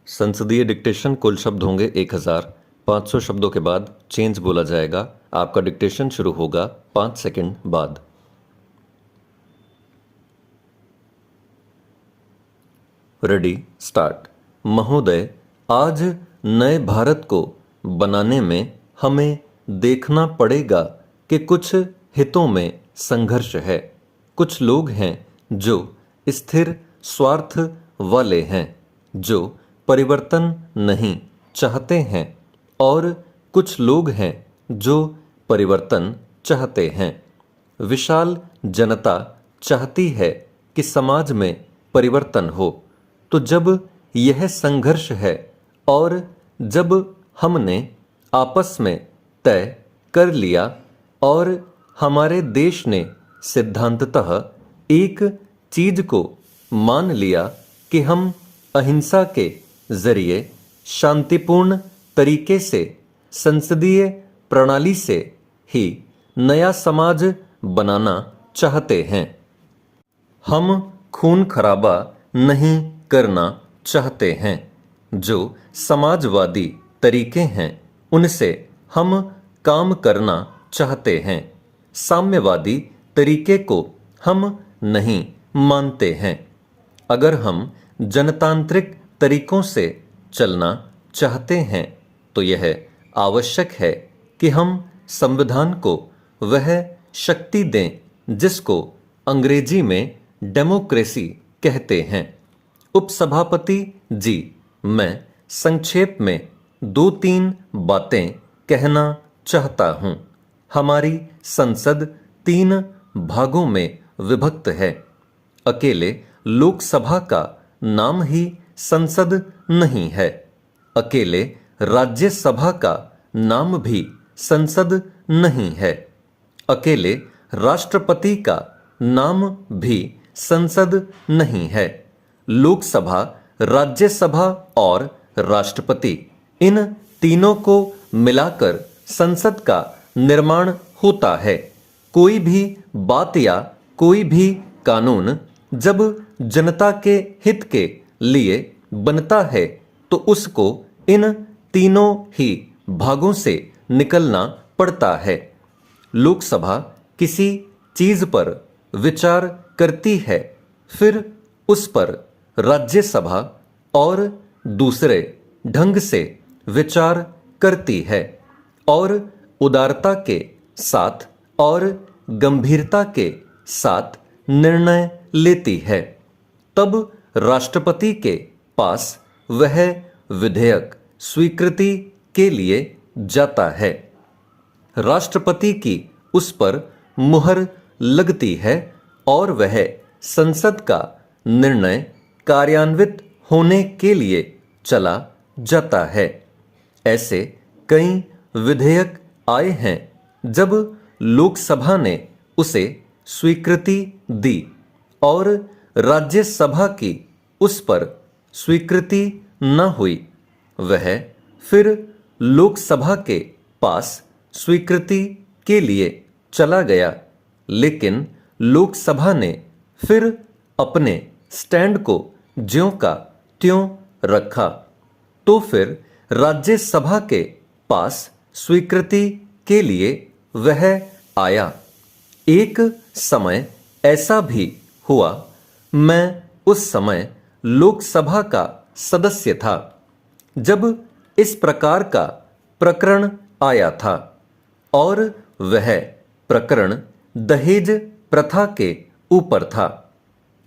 संसदीय डिक्टेशन कुल शब्द होंगे 1500 शब्दों के बाद चेंज बोला जाएगा। आपका डिक्टेशन शुरू होगा 5 सेकंड बाद। Ready start. महोदय, आज नए भारत को बनाने में हमें देखना पड़ेगा कि कुछ हितों में संघर्ष है। कुछ लोग हैं जो स्थिर स्वार्थ वाले हैं, जो परिवर्तन नहीं चाहते हैं, और कुछ लोग हैं जो परिवर्तन चाहते हैं। विशाल जनता चाहती है कि समाज में परिवर्तन हो। तो जब यह संघर्ष है और जब हमने आपस में तय कर लिया और हमारे देश ने सिद्धांततः एक चीज को मान लिया कि हम अहिंसा के जरिए शांतिपूर्ण तरीके से संसदीय प्रणाली से ही नया समाज बनाना चाहते हैं। हम खून खराबा नहीं करना चाहते हैं। जो समाजवादी तरीके हैं उनसे हम काम करना चाहते हैं। साम्यवादी तरीके को हम नहीं मानते हैं। अगर हम जनतांत्रिक तरीकों से चलना चाहते हैं तो यह आवश्यक है कि हम संविधान को वह शक्ति दें जिसको अंग्रेजी में डेमोक्रेसी कहते हैं। उपसभापति जी, मैं संक्षेप में 2-3 बातें कहना चाहता हूं। हमारी संसद 3 भागों में विभक्त है। अकेले लोकसभा का नाम ही संसद नहीं है। अकेले राज्यसभा का नाम भी संसद नहीं है। अकेले राष्ट्रपति का नाम भी संसद नहीं है। लोकसभा, राज्यसभा और राष्ट्रपति, इन तीनों को मिलाकर संसद का निर्माण होता है। कोई भी बात या कोई भी कानून जब जनता के हित के लिए बनता है तो उसको इन तीनों ही भागों से निकलना पड़ता है। लोकसभा किसी चीज पर विचार करती है, फिर उस पर राज्यसभा और दूसरे ढंग से विचार करती है और उदारता के साथ और गंभीरता के साथ निर्णय लेती है। तब राष्ट्रपति के पास वह विधेयक स्वीकृति के लिए जाता है। राष्ट्रपति की उस पर मुहर लगती है और वह संसद का निर्णय कार्यान्वित होने के लिए चला जाता है। ऐसे कई विधेयक आए हैं जब लोकसभा ने उसे स्वीकृति दी और राज्यसभा की उस पर स्वीकृति न हुई। वह फिर लोकसभा के पास स्वीकृति के लिए चला गया, लेकिन लोकसभा ने फिर अपने स्टैंड को ज्यों का त्यों रखा। तो फिर राज्यसभा के पास स्वीकृति के लिए वह आया। एक समय ऐसा भी हुआ, मैं उस समय लोकसभा का सदस्य था, जब इस प्रकार का प्रकरण आया था और वह प्रकरण दहेज प्रथा के ऊपर था।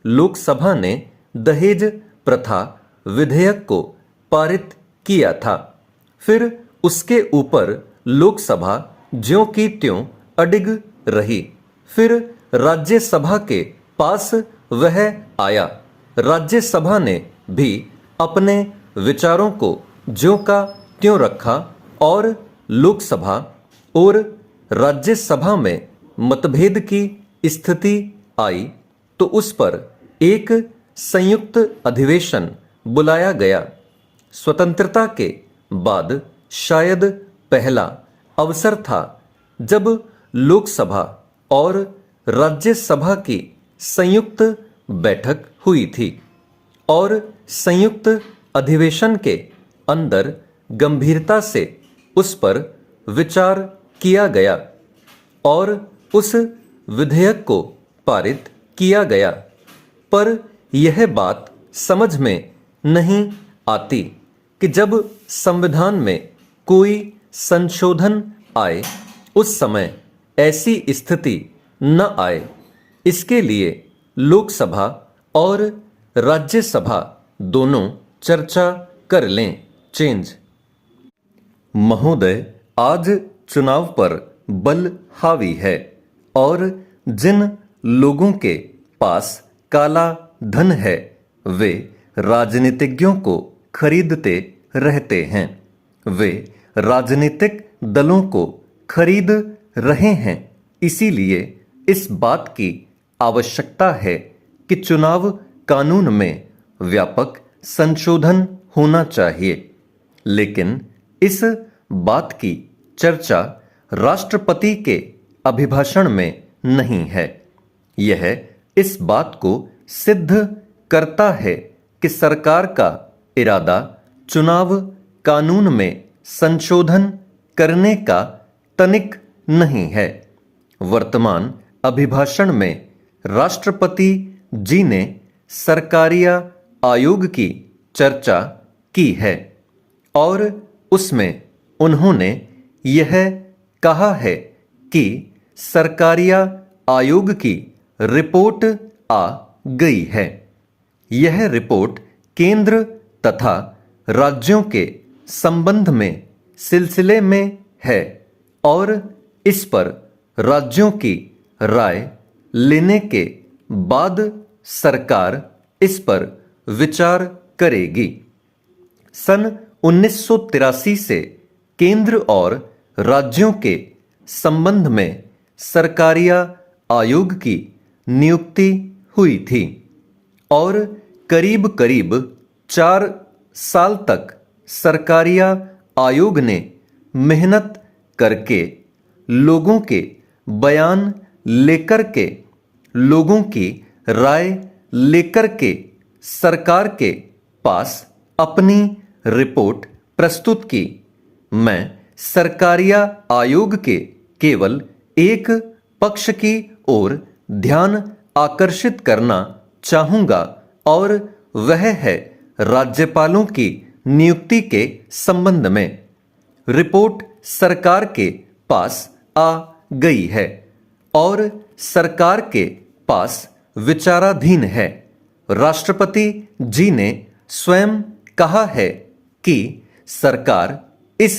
लोकसभा ने दहेज प्रथा विधेयक को पारित किया था। फिर उसके ऊपर लोकसभा ज्यों की त्यों अडिग रही। फिर राज्यसभा के पास वह आया। राज्यसभा ने भी अपने विचारों को ज्यों का त्यों रखा और लोकसभा और राज्यसभा में मतभेद की स्थिति आई तो उस पर एक संयुक्त अधिवेशन बुलाया गया। स्वतंत्रता के बाद शायद पहला अवसर था जब लोकसभा और राज्यसभा की संयुक्त बैठक हुई थी और संयुक्त अधिवेशन के अंदर गंभीरता से उस पर विचार किया गया और उस विधेयक को पारित किया गया, पर यह बात समझ में नहीं आती कि जब संविधान में कोई संशोधन आए उस समय ऐसी स्थिति न आए। इसके लिए लोकसभा और राज्यसभा दोनों चर्चा कर लें। चेंज। महोदय, आज चुनाव पर बल हावी है और जिन लोगों के पास काला धन है वे राजनीतिज्ञों को खरीदते रहते हैं। वे राजनीतिक दलों को खरीद रहे हैं। इसीलिए इस बात की आवश्यकता है कि चुनाव कानून में व्यापक संशोधन होना चाहिए। लेकिन इस बात की चर्चा राष्ट्रपति के अभिभाषण में नहीं है। यह इस बात को सिद्ध करता है कि सरकार का इरादा चुनाव कानून में संशोधन करने का तनिक नहीं है। वर्तमान अभिभाषण में राष्ट्रपति जी ने सरकारिया आयोग की चर्चा की है और उसमें उन्होंने यह कहा है कि सरकारिया आयोग की रिपोर्ट आ गई है। यह रिपोर्ट केंद्र तथा राज्यों के संबंध में सिलसिले में है और इस पर राज्यों की राय लेने के बाद सरकार इस पर विचार करेगी। सन 1983 से केंद्र और राज्यों के संबंध में सरकारिया आयोग की नियुक्ति हुई थी और करीब करीब 4 साल तक सरकारिया आयोग ने मेहनत करके लोगों के बयान लेकर के, लोगों की राय लेकर के सरकार के पास अपनी रिपोर्ट प्रस्तुत की। मैं सरकारिया आयोग के केवल एक पक्ष की ओर ध्यान आकर्षित करना चाहूंगा और वह है राज्यपालों की नियुक्ति के संबंध में। रिपोर्ट सरकार के पास आ गई है और सरकार के पास विचाराधीन है। राष्ट्रपति जी ने स्वयं कहा है कि सरकार इस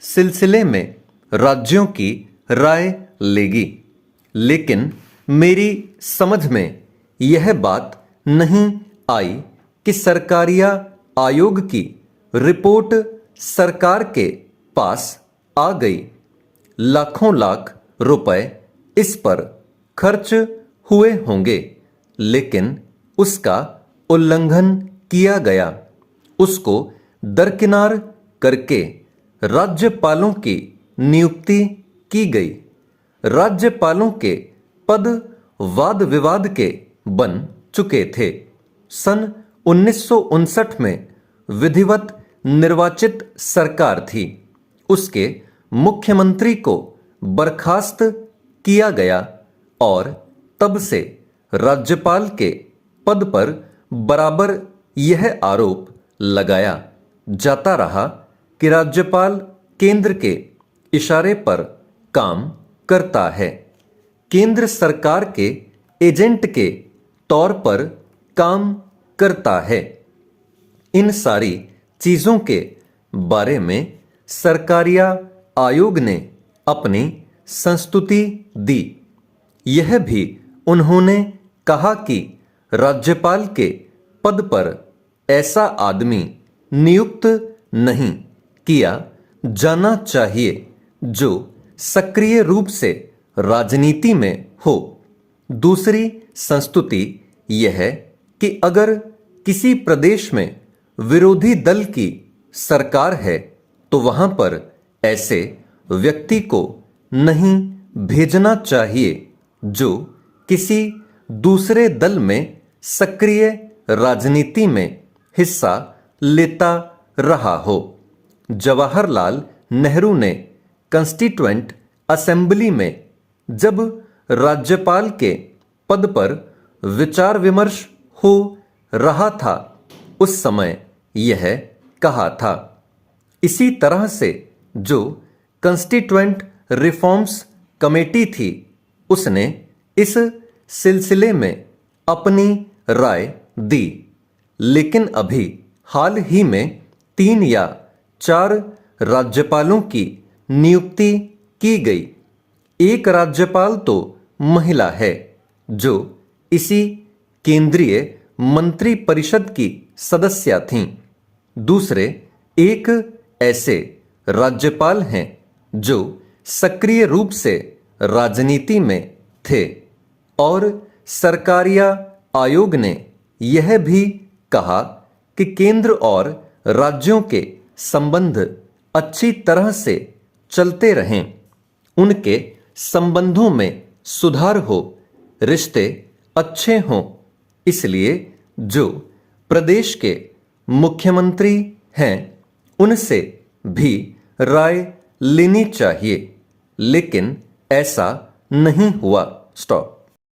सिलसिले में राज्यों की राय लेगी। लेकिन मेरी समझ में यह बात नहीं आई कि सरकारिया आयोग की रिपोर्ट सरकार के पास आ गई। लाखों लाख रुपए इस पर खर्च हुए होंगे, लेकिन उसका उल्लंघन किया गया। उसको दरकिनार करके राज्यपालों की नियुक्ति की गई। राज्यपालों के पद वाद विवाद के बन चुके थे। सन 1959 में विधिवत निर्वाचित सरकार थी। उसके मुख्यमंत्री को बर्खास्त किया गया और तब से राज्यपाल के पद पर बराबर यह आरोप लगाया जाता रहा कि राज्यपाल केंद्र के इशारे पर काम करता है, केंद्र सरकार के एजेंट के तौर पर काम करता है। इन सारी चीजों के बारे में सरकारिया आयोग ने अपनी संस्तुति दी। यह भी उन्होंने कहा कि राज्यपाल के पद पर ऐसा आदमी नियुक्त नहीं किया जाना चाहिए जो सक्रिय रूप से राजनीति में हो। दूसरी संस्तुति यह है कि अगर किसी प्रदेश में विरोधी दल की सरकार है तो वहां पर ऐसे व्यक्ति को नहीं भेजना चाहिए जो किसी दूसरे दल में सक्रिय राजनीति में हिस्सा लेता रहा हो। जवाहरलाल नेहरू ने कॉन्स्टिट्यूएंट असेंबली में जब राज्यपाल के पद पर विचार विमर्श हो रहा था उस समय यह कहा था। इसी तरह से जो कॉन्स्टिट्यूएंट रिफॉर्म्स कमेटी थी उसने इस सिलसिले में अपनी राय दी, लेकिन अभी हाल ही में 3 या 4 राज्यपालों की नियुक्ति की गई। एक राज्यपाल तो महिला है जो इसी केंद्रीय मंत्रिपरिषद की सदस्य थीं। दूसरे एक ऐसे राज्यपाल हैं जो सक्रिय रूप से राजनीति में थे और सरकारिया आयोग ने यह भी कहा कि केंद्र और राज्यों के संबंध अच्छी तरह से चलते रहें, उनके संबंधों में सुधार हो, रिश्ते अच्छे हों। इसलिए जो प्रदेश के मुख्यमंत्री हैं उनसे भी राय लेनी चाहिए, लेकिन ऐसा नहीं हुआ। स्टॉप।